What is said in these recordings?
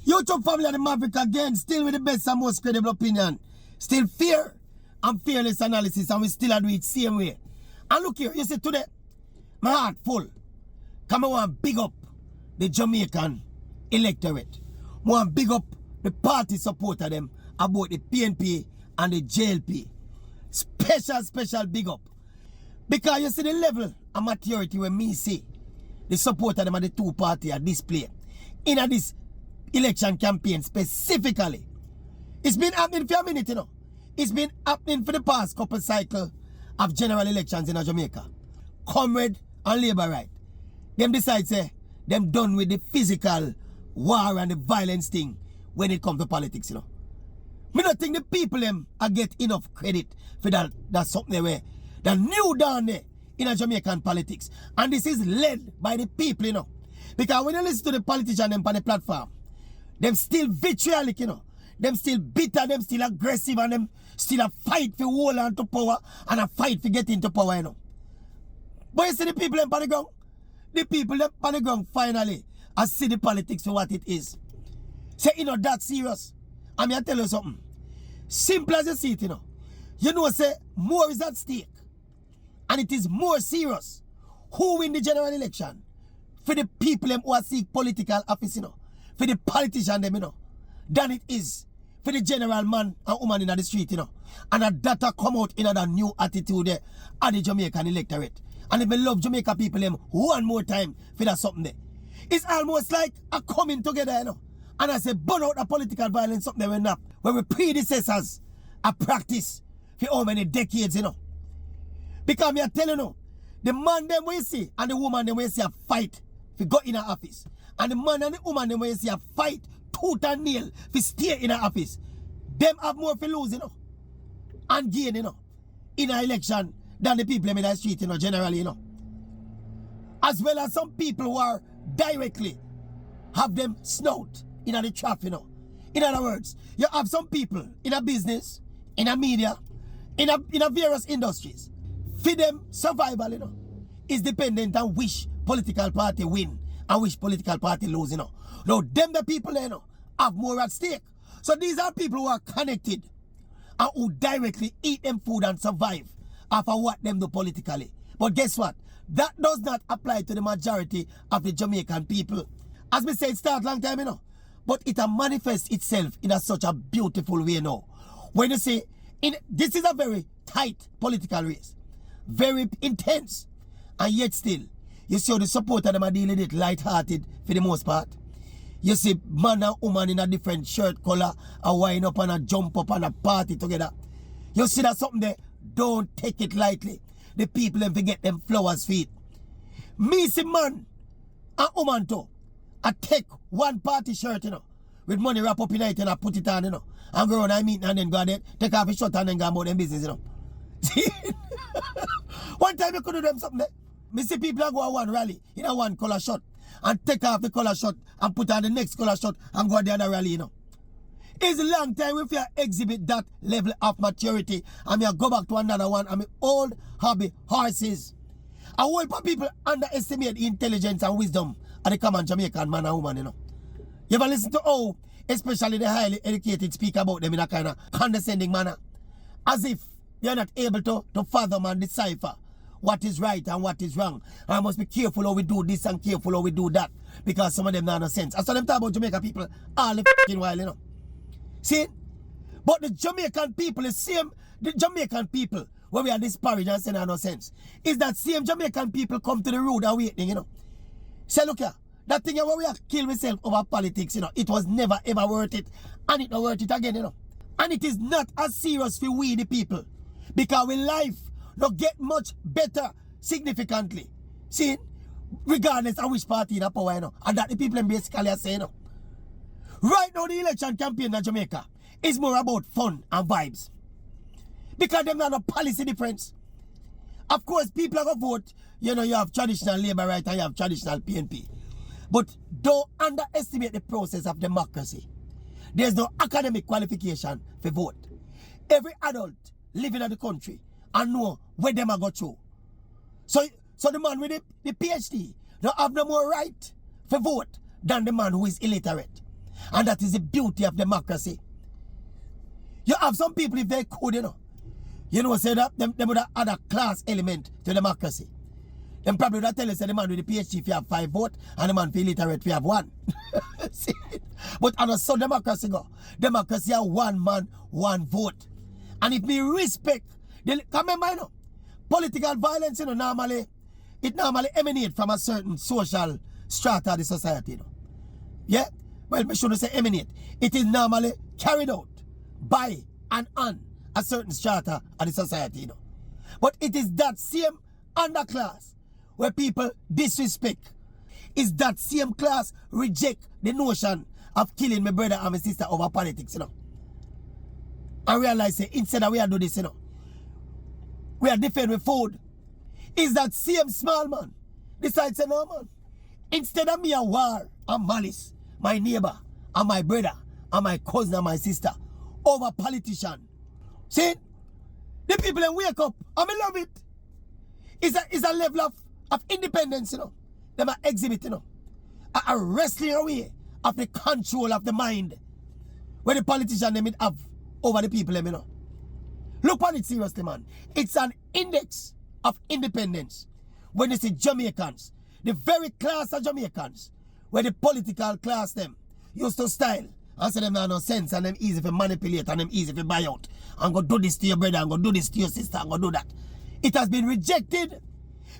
YouTube family of the Maverick again, still with the best and most credible opinion. Still fair and fearless analysis, and we still do it same way. And look here, you see today, my heart full. Come on, big up the Jamaican electorate. I want big up the party supporter them about the PNP and the JLP. Special big up. Because you see the level of maturity when me see the supporter them of the two parties are displayed in this election campaign specifically. It's been happening for a minute, you know. It's been happening for the past couple cycles of general elections in Jamaica. Comrade and Labour right. Them decide say them done with the physical war and the violence thing when it comes to politics, you know. Me not think the people them get enough credit for that. That's something they were that new down there in a Jamaican politics. And this is led by the people, you know. Because when you listen to the politicians them on the platform, them still vitriolic, you know. Them still bitter, them still aggressive, and them still a fight for hold on to power and a fight for get into power, you know. But you see the people them on the ground? The people them on the ground finally I see the politics for what it is. Say, you know, that's serious. I'm going to tell you something. Simple as you see it, you know. You know, say, more is at stake. And it is more serious. Who win the general election? For the people them who are seek political office, you know. For the politician them, you know. Than it is for the general man and woman in the street, you know. And that data come out in that new attitude there at the Jamaican electorate. And if we love Jamaica people them one more time for that something there. It's almost like a coming together, you know. And I say, burn out the political violence, something they went up. When we predecessors a practice for how many decades, you know. Because me are telling you, the man them we see and the woman them we see a fight for go in a office. And the man and the woman them we see a fight tooth and nail for stay in a office. Them have more for lose, you know. And gain, you know. In an election than the people in the street, you know, generally, you know. As well as some people who are directly have them snout in the trap, you know. In other words, you have some people in a business, in a media, in a various industries. For them, survival, you know, is dependent on which political party win and which political party lose, you know. Now, them the people, you know, have more at stake. So these are people who are connected and who directly eat them food and survive after what them do politically. But guess what? That does not apply to the majority of the Jamaican people. As we said, it started long time, you know. But it manifests itself in such a beautiful way now. When you say, this is a very tight political race. Very intense. And yet still, you see how the supporters them are dealing with it light-hearted for the most part. You see man and woman in a different shirt color, a wind up and a jump up and a party together. You see that something there? Don't take it lightly. The people them forget them flowers feet. Me see man and woman too. I take one party shirt, you know, with money wrap up in it and I put it on, you know. And go around and meet and then go there, take off his shirt and then go about them business, you know. One time you could do them something there. Me see people go on one rally in a one color shirt and take off the color shirt and put on the next color shirt and go to the other rally, you know. It's a long time if you exhibit that level of maturity and you go back to another one and my old hobby horses. A whole lot of people underestimate the intelligence and wisdom of the common Jamaican man and woman, you know. You ever listen to how, especially the highly educated, speak about them in a kind of condescending manner? As if they're not able to fathom and decipher what is right and what is wrong. I must be careful how we do this and careful how we do that. Because some of them don't have no sense. I saw them talk about Jamaican people all the f***ing while, you know. See? But the Jamaican people, the same, the Jamaican people, where we are disparaged and saying no sense, is that same Jamaican people come to the road awakening, you know. Say, look here, that thing where we are kill ourselves over politics, you know, it was never ever worth it. And it's not worth it again, you know. And it is not as serious for we the people. Because we life not get much better significantly. See? Regardless of which party in the power, you know. And that the people basically are saying, you know. Right now, the election campaign in Jamaica is more about fun and vibes. Because them not a policy difference. Of course, people are going to vote. You know, you have traditional Labour right and you have traditional PNP. But don't underestimate the process of democracy. There's no academic qualification for vote. Every adult living in the country and know where them are go through. So the man with the PhD don't have no more right for vote than the man who is illiterate. And that is the beauty of democracy. You have some people, if they could, say that them would have add a class element to democracy. Them probably would have tell us that the man with the PhD if you have 5 votes and the man for illiterate if you have 1. See? But on a so democracy go. Democracy are 1 man, 1 vote. And if we respect, remember, political violence, normally emanates from a certain social strata of the society. Yeah? Well, we shouldn't say emanate. It is normally carried out by and on a certain strata of the society. But it is that same underclass where people disrespect. Is that same class reject the notion of killing my brother and my sister over politics, And realize, instead of we are do this, we are defending with food. Is that same small man decides, no man, instead of me a war and malice, my neighbor and my brother and my cousin and my sister over politician. See, the people that wake up, and I love it. It's a level of independence, Them are exhibit, a wrestling away of the control of the mind where the politician them have over the people, Look on it seriously, man. It's an index of independence. When you see Jamaicans, the very class of Jamaicans, where the political class them used to style and say them have no sense and them easy to manipulate and them easy to buy out and go do this to your brother and go do this to your sister and go do that. It has been rejected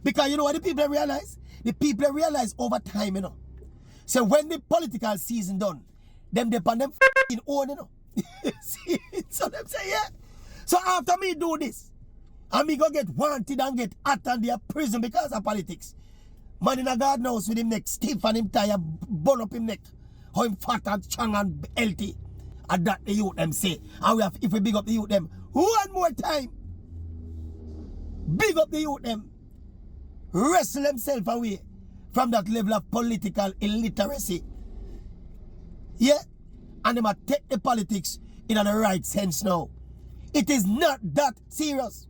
because you know what the people realize? The people realize over time, So when the political season done, them depend them f***ing own, See? So them say, yeah. So after me do this, and me go get wanted and get hot and they are prison because of politics. Man in a garden house with him neck stiff and him tie bun up him neck. How him fat and strong and healthy. And that the youth them say. And we have, if we big up the youth them, one more time. Big up the youth them. Wrestle themselves away from that level of political illiteracy. Yeah? And they must take the politics in the right sense now. It is not that serious.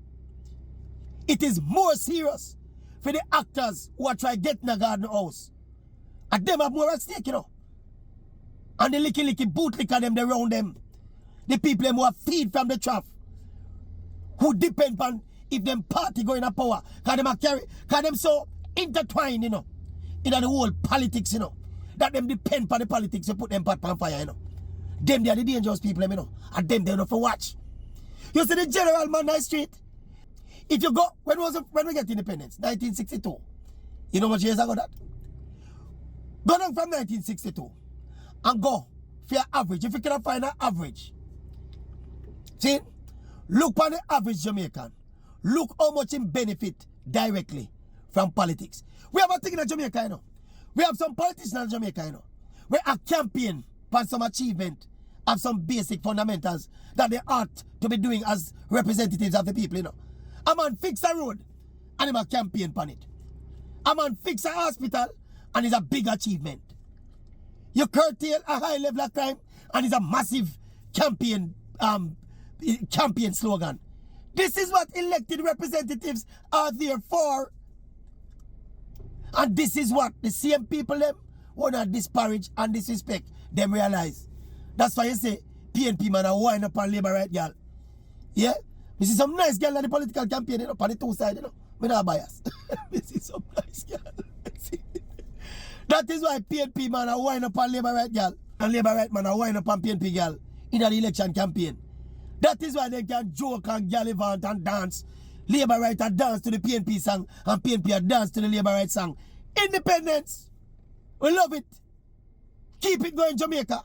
It is more serious for the actors who are trying to get in a garden house. And them have more at stake, And the licky bootlicker them around them. The people them who are feed from the trough. Who depend on if them party going to power. Because them so intertwined, in the whole politics, that them depend on the politics to put them pot on fire, Them they are the dangerous people, And them they don't for watch. You see the general man on the street. If you go, when we get independence? 1962. You know how much years ago that? Go down from 1962 and go for your average. If you cannot find an average, see, look on the average Jamaican. Look how much him benefit directly from politics. We have a thing in Jamaica, We have some politicians in Jamaica, We are campaign for some achievement of some basic fundamentals that they ought to be doing as representatives of the people, A man fix a road and him a campaign on it. A man fix a hospital and it's a big achievement. You curtail a high level of crime and it's a massive campaign slogan. This is what elected representatives are there for. And this is what the same people them want to disparage and disrespect them realize. That's why you say PNP man are wind up on labor right, girl. Yeah? We see some nice girl in the political campaign, on the two sides, We not bias. We see some nice girl. That is why PNP man are wind up on labor right, girl. And labor right man are wind up on PNP girl in the election campaign. That is why they can joke and gallivant and dance. Labor right and dance to the PNP song and PNP dance to the labor right song. Independence. We love it. Keep it going, Jamaica.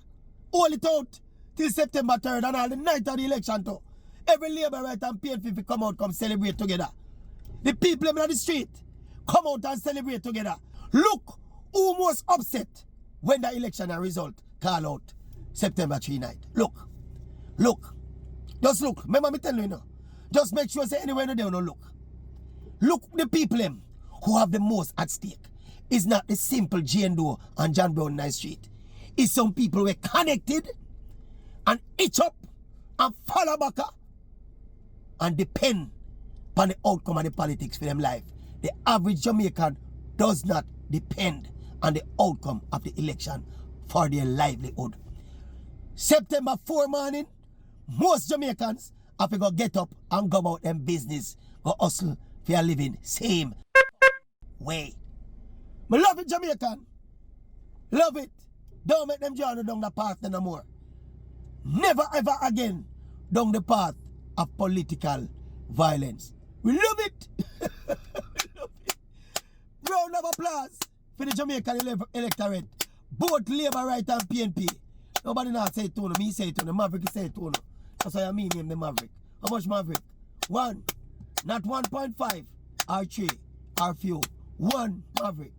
Hold it out till September 3rd and all the night of the election too. Every labor right and PNP come out, come celebrate together. The people in the street come out and celebrate together. Look who was upset when the election result call out September 3 night. Look. Just look. Remember me telling you Just make sure say anywhere no there no look. Look the people them who have the most at stake. It's not the simple Jane Doe and John Brown Night Street. It's some people who are connected and itch up and follow back and depend on the outcome of the politics for them life. The average Jamaican does not depend on the outcome of the election for their livelihood. September 4 morning, most Jamaicans have to go get up and go about them business, go hustle for a living. Same way. I love it, Jamaican. Love it. Don't make them journey down the path no more. Never ever again down the path of political violence. We love it. We love it. Round of applause for the Jamaican electorate. Both Labour, Right and PNP. Nobody not say it to no. Me say it to no. Maverick say it to no. That's why I mean him the Maverick. How much Maverick? 1. Not 1.5 or 3 or few. 1 Maverick.